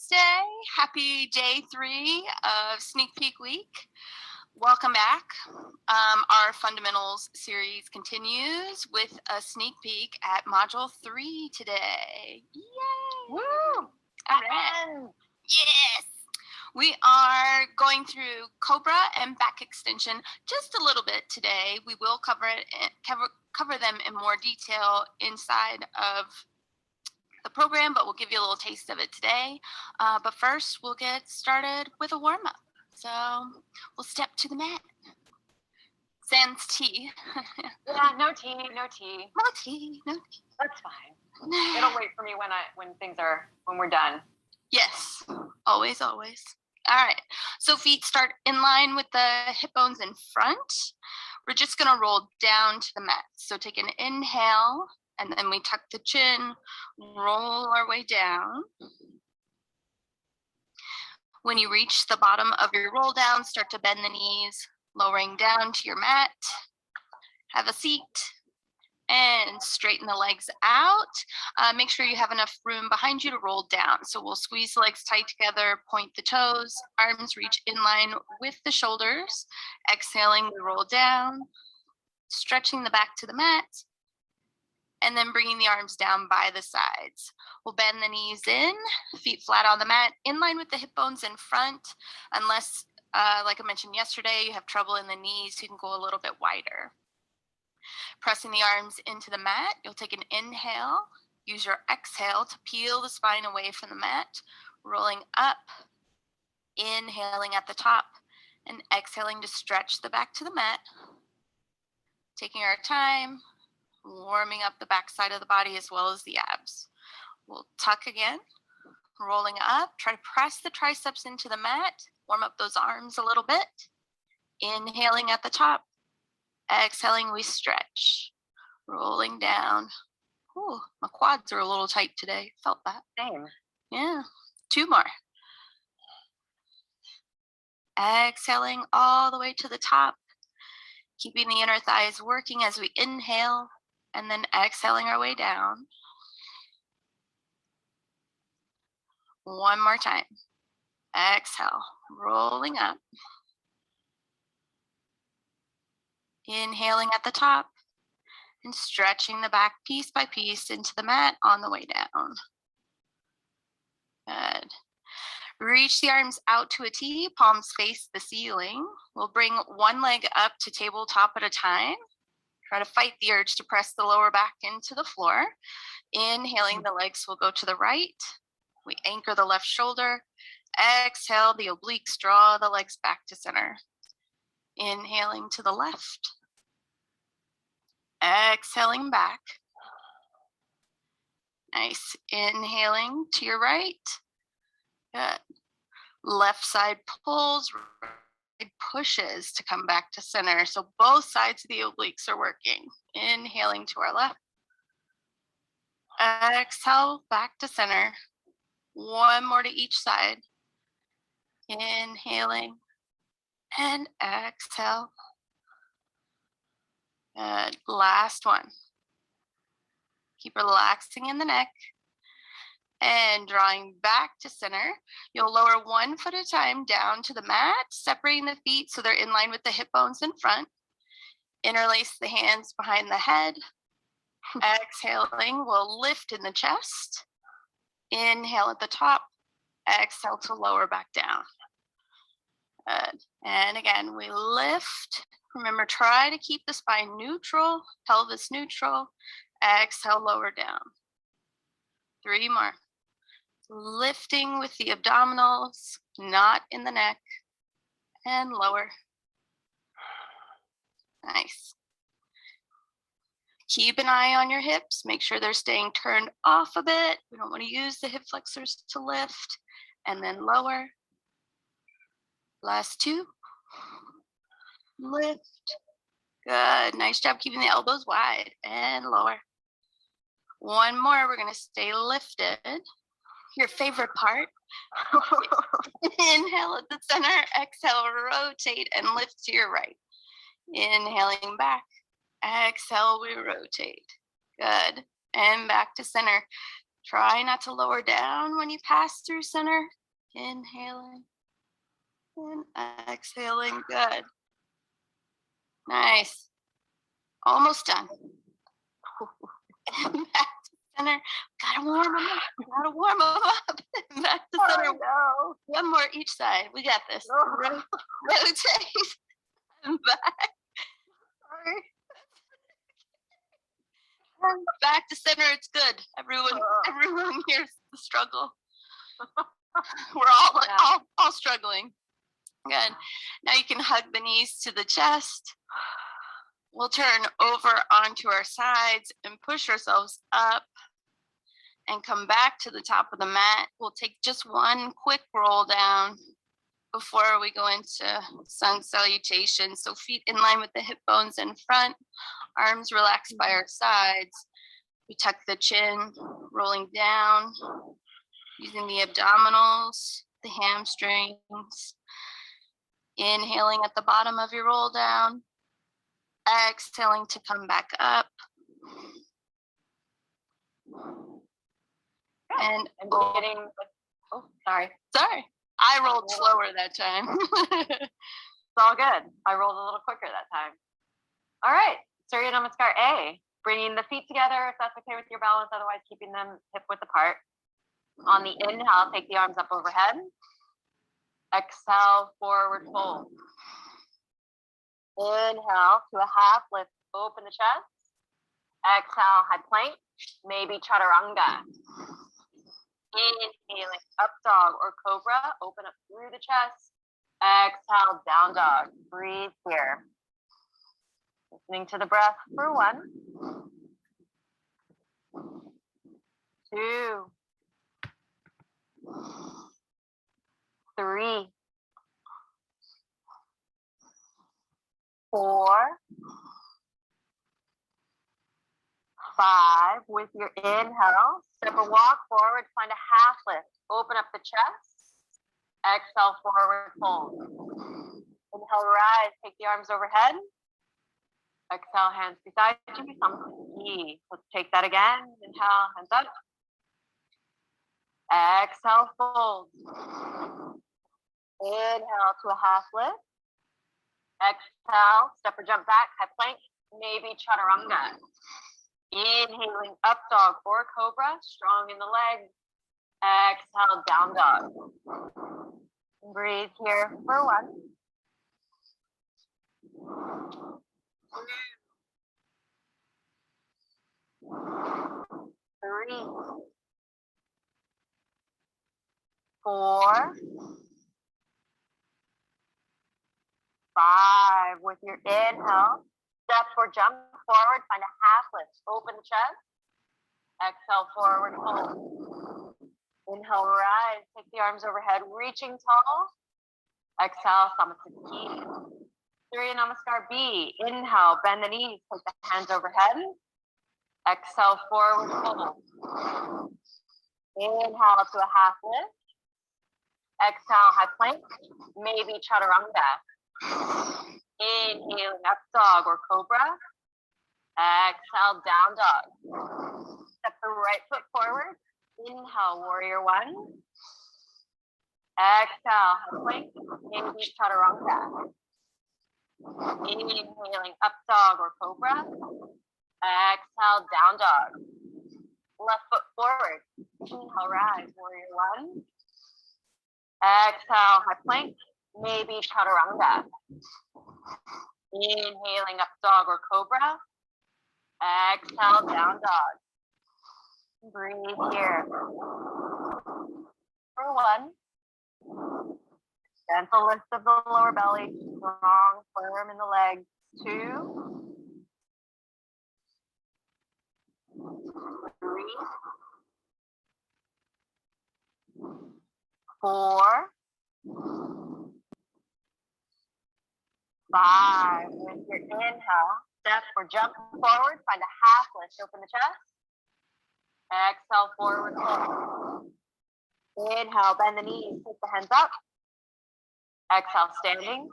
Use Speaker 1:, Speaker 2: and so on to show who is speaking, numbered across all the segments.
Speaker 1: Wednesday. Happy day 3 of Sneak Peek Week. Welcome back. Our fundamentals series continues with a sneak peek at module 3 today. Yay!
Speaker 2: Woo!
Speaker 1: All right. Yes. We are going through Cobra and Back Extension just a little bit today. We will cover them in more detail inside of the program, but we'll give you a little taste of it today. But first, we'll get started with a warm-up. So we'll step to the mat. Sans tea.
Speaker 2: Yeah, no tea.
Speaker 1: No tea.
Speaker 2: That's fine. It'll wait for me when we're done.
Speaker 1: Yes, always. All right, so feet start in line with the hip bones in front. We're just gonna roll down to the mat. So take an inhale, and then we tuck the chin, roll our way down. When you reach the bottom of your roll down, start to bend the knees, lowering down to your mat. Have a seat and straighten the legs out. Make sure you have enough room behind you to roll down. So we'll squeeze the legs tight together, point the toes, arms reach in line with the shoulders. Exhaling, we roll down, stretching the back to the mat, and then bringing the arms down by the sides. We'll bend the knees in, feet flat on the mat, in line with the hip bones in front. Unless, like I mentioned yesterday, you have trouble in the knees, you can go a little bit wider. Pressing the arms into the mat, you'll take an inhale. Use your exhale to peel the spine away from the mat, rolling up, inhaling at the top, and exhaling to stretch the back to the mat. Taking our time, warming up the back side of the body as well as the abs. We'll tuck again, rolling up. Try to press the triceps into the mat. Warm up those arms a little bit. Inhaling at the top. Exhaling, we stretch. Rolling down. Ooh, my quads are a little tight today. Felt that.
Speaker 2: Same.
Speaker 1: Yeah. 2 more. Exhaling all the way to the top. Keeping the inner thighs working as we inhale. And then exhaling our way down. 1 more time. Exhale, rolling up. Inhaling at the top and stretching the back piece by piece into the mat on the way down. Good. Reach the arms out to a T, palms face the ceiling. We'll bring one leg up to tabletop at a time. Try to fight the urge to press the lower back into the floor. Inhaling, the legs will go to the right. We anchor the left shoulder. Exhale, the obliques draw the legs back to center. Inhaling to the left. Exhaling back. Nice. Inhaling to your right. Good. Left side pulls, pushes to come back to center. So both sides of the obliques are working. Inhaling to our left. Exhale, back to center. 1 more to each side. Inhaling and exhale. Good. Last one. Keep relaxing in the neck. And drawing back to center, you'll lower 1 foot at a time down to the mat, separating the feet so they're in line with the hip bones in front. Interlace the hands behind the head. Exhaling, we'll lift in the chest. Inhale at the top. Exhale to lower back down. Good. And again, we lift. Remember, try to keep the spine neutral, pelvis neutral. Exhale, lower down. 3 more. Lifting with the abdominals, not in the neck, and lower. Nice. Keep an eye on your hips. Make sure they're staying turned off a bit. We don't want to use the hip flexors to lift. And then lower. Last 2. Lift. Good. Nice job keeping the elbows wide. And lower. 1 more. We're going to stay lifted. Your favorite part. Inhale at the center. Exhale, rotate and lift to your right. Inhaling back. Exhale, we rotate. Good. And back to center. Try not to lower down when you pass through center. Inhaling and exhaling. Good. Nice. Almost done. Back to center. Gotta warm them up. Gotta warm them up. Back to center.
Speaker 2: No.
Speaker 1: One more each side. We got this.
Speaker 2: No.
Speaker 1: Rotate and back.
Speaker 2: Sorry.
Speaker 1: Back to center. It's good. Everyone here's the struggle. We're all struggling. Good. Now you can hug the knees to the chest. We'll turn over onto our sides and push ourselves up and come back to the top of the mat. We'll take just one quick roll down before we go into sun salutation. So feet in line with the hip bones in front, arms relaxed by our sides. We tuck the chin, rolling down, using the abdominals, the hamstrings. Inhaling at the bottom of your roll down. Exhaling to come back up. And
Speaker 2: getting, oh, sorry.
Speaker 1: I rolled slower that time.
Speaker 2: It's all good. I rolled a little quicker that time. All right, Surya Namaskar A. Bringing the feet together if that's okay with your balance, otherwise keeping them hip width apart. On the inhale, take the arms up overhead. Exhale, forward fold. Inhale to a half lift, open the chest. Exhale, high plank, maybe chaturanga. Inhaling, up dog or cobra, open up through the chest. Exhale, down dog. Breathe here. Listening to the breath for 1, 2, 3, 4, 5. With your inhale, step or walk forward, find a half lift. Open up the chest. Exhale, forward fold. Inhale, rise, take the arms overhead. Exhale, hands beside you, something. Let's take that again. Inhale, hands up. Exhale, fold. Inhale to a half lift. Exhale, step or jump back, high plank, maybe chaturanga. Inhaling, up dog or cobra, strong in the legs. Exhale, down dog. Breathe here for 1, 2, 3, 4, 5. With your inhale, step or jump forward, find a half lift, open the chest. Exhale, forward fold. Inhale, rise, take the arms overhead, reaching tall. Exhale, Samasthiti. Surya Namaskar B. Inhale, bend the knees, take the hands overhead. Exhale, forward fold. Inhale to a half lift. Exhale, high plank, maybe chaturanga. Inhaling, up dog or cobra. Exhale, down dog. Step the right foot forward. Inhale, warrior 1. Exhale, high plank, maybe chaturanga. Inhaling, up dog or cobra. Exhale, down dog. Left foot forward. Inhale, rise, warrior 1. Exhale, high plank, maybe chaturanga. Inhaling, up dog or cobra. Exhale, down dog. Breathe here. For 1. Gentle lift of the lower belly, strong, firm in the legs. 2, 3, 4, 5. With your inhale, step or jump forward, find a half lift, open the chest. Exhale, forward fold. Inhale, bend the knees, take the hands up. Exhale, standing.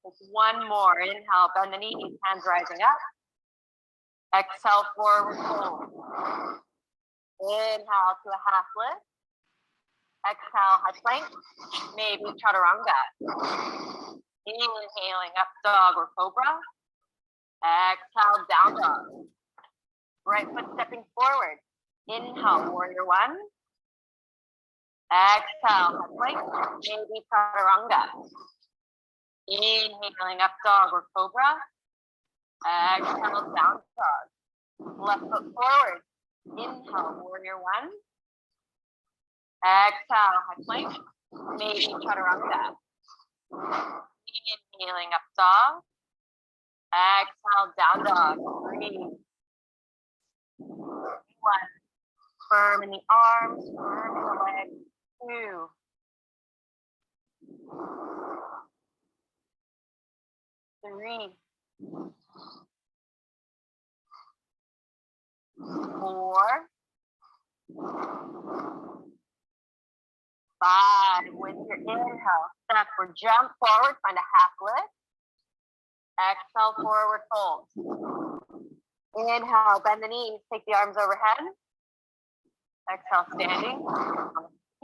Speaker 2: Take 1 more. Inhale, bend the knees, hands rising up. Exhale, forward fold. Inhale to a half lift. Exhale, high plank, maybe chaturanga. Inhaling up dog or cobra. Exhale, down dog. Right foot stepping forward. Inhale, warrior one. Exhale, high plank, maybe chaturanga. Inhaling up dog or cobra. Exhale, down dog. Left foot forward. Inhale, warrior one. Exhale, high plank, maybe chaturanga. Inhaling up dog. Exhale, down dog. Breathe. One. Firm in the arms, firm in the legs. Two. Three. 4. 5. With your inhale, step or jump forward, find a half lift. Exhale, forward fold. Inhale, bend the knees, take the arms overhead. Exhale, standing.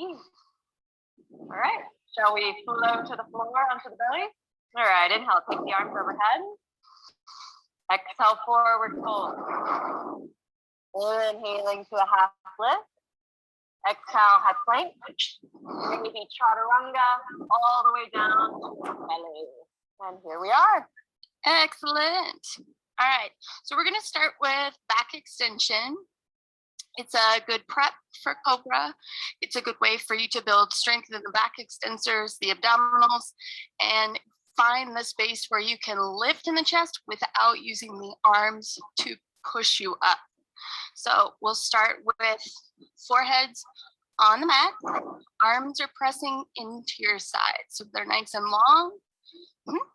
Speaker 2: All right, shall we flow to the floor, onto the belly? All right, inhale, take the arms overhead. Exhale, forward fold. Inhaling to a half lift. Exhale, high plank. Maybe chaturanga all the way down to the belly. And here we are.
Speaker 1: Excellent. All right, so we're going to start with back extension. It's a good prep for Cobra. It's a good way for you to build strength in the back extensors, the abdominals, and find the space where you can lift in the chest without using the arms to push you up. So we'll start with foreheads on the mat. Arms are pressing into your sides. So they're nice and long.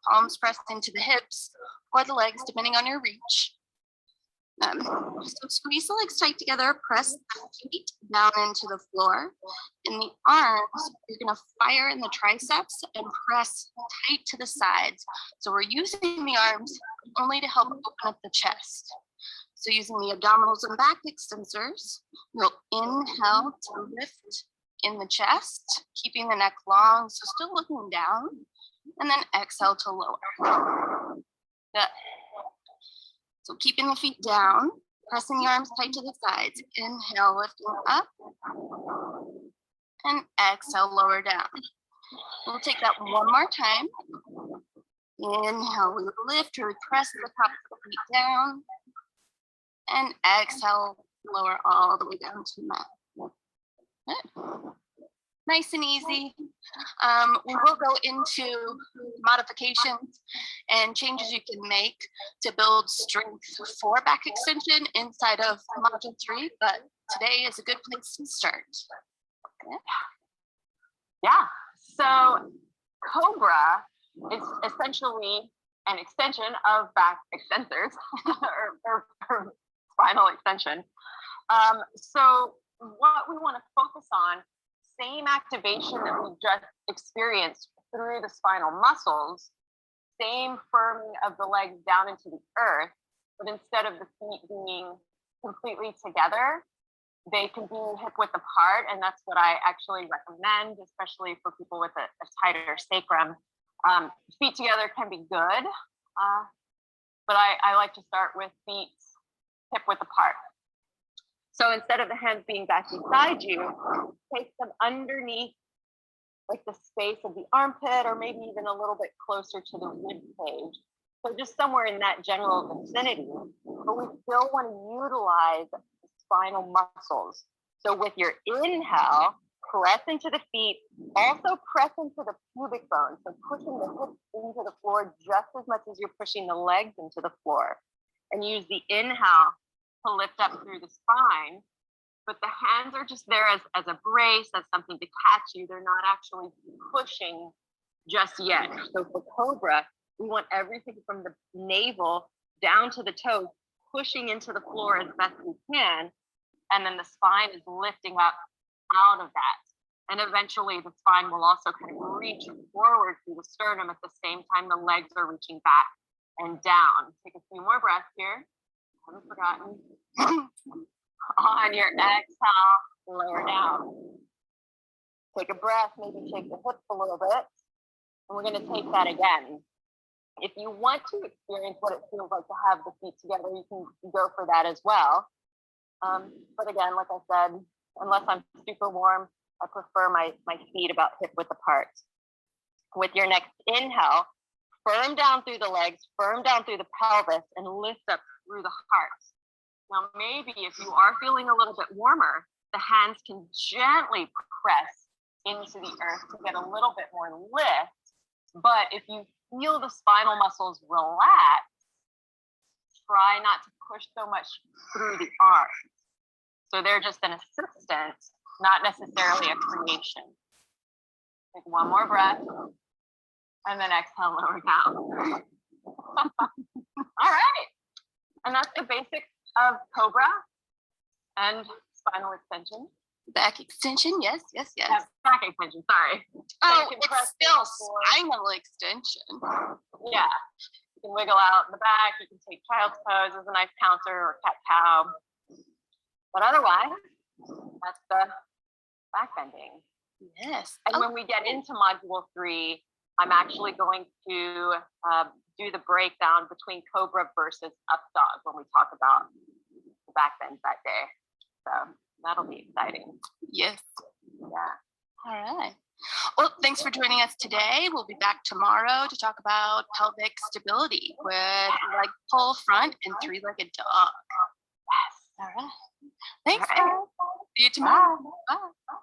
Speaker 1: Palms pressed into the hips or the legs, depending on your reach. So squeeze the legs tight together, press the feet down into the floor. In the arms, you're going to fire in the triceps and press tight to the sides. So we're using the arms only to help open up the chest. So using the abdominals and back extensors, you'll inhale to lift in the chest, keeping the neck long, so still looking down, and then exhale to lower. Good. So keeping the feet down, pressing the arms tight to the sides. Inhale, lifting up, and exhale, lower down. We'll take that one more time. Inhale, we lift or we press the top of the feet down, and exhale, lower all the way down to the mat. Good. Nice and easy. We will go into modifications and changes you can make to build strength for back extension inside of module 3, but today is a good place to start.
Speaker 2: Yeah, so Cobra is essentially an extension of back extensors or spinal extension. So what we want to focus on, same activation that we just experienced through the spinal muscles, same firming of the legs down into the earth, but instead of the feet being completely together, they can be hip width apart, and that's what I actually recommend, especially for people with a tighter sacrum. Feet together can be good, but I like to start with feet hip width apart. So instead of the hands being back beside you, take them underneath like the space of the armpit, or maybe even a little bit closer to the rib cage. So just somewhere in that general vicinity, but we still want to utilize the spinal muscles. So with your inhale, press into the feet, also press into the pubic bone. So pushing the hips into the floor just as much as you're pushing the legs into the floor. And use the inhale to lift up through the spine, but the hands are just there as a brace, as something to catch you. They're not actually pushing just yet. So for Cobra, we want everything from the navel down to the toes, pushing into the floor as best we can, and then the spine is lifting up out of that. And eventually the spine will also kind of reach forward through the sternum at the same time the legs are reaching back and down. Take a few more breaths here. Haven't forgotten. On your exhale, lower down. Take a breath, maybe shake the hips a little bit. And we're going to take that again. If you want to experience what it feels like to have the feet together, you can go for that as well. But again, like I said, unless I'm super warm, I prefer my feet about hip width apart. With your next inhale, firm down through the legs, firm down through the pelvis, and lift up through the heart. Now, maybe if you are feeling a little bit warmer, the hands can gently press into the earth to get a little bit more lift. But if you feel the spinal muscles relax, try not to push so much through the arms. So they're just an assistant, not necessarily a creation. Take one more breath, and then exhale, lower down. All right. And that's the basics of Cobra and spinal extension.
Speaker 1: Back extension, yes.
Speaker 2: Yeah, back extension, sorry.
Speaker 1: Oh, it's still spinal extension.
Speaker 2: Yeah. You can wiggle out in the back. You can take child's pose as a nice counter or cat-cow. But otherwise, that's the back bending.
Speaker 1: Yes.
Speaker 2: And when we get into module 3, I'm actually going to do the breakdown between Cobra versus up dog when we talk about the back bends that day. So that'll be exciting.
Speaker 1: Yes.
Speaker 2: Yeah.
Speaker 1: All right. Well, thanks for joining us today. We'll be back tomorrow to talk about pelvic stability with leg pull front and 3-legged dog.
Speaker 2: Yes.
Speaker 1: All right. Thanks,
Speaker 2: All right.
Speaker 1: guys. See you tomorrow. Bye.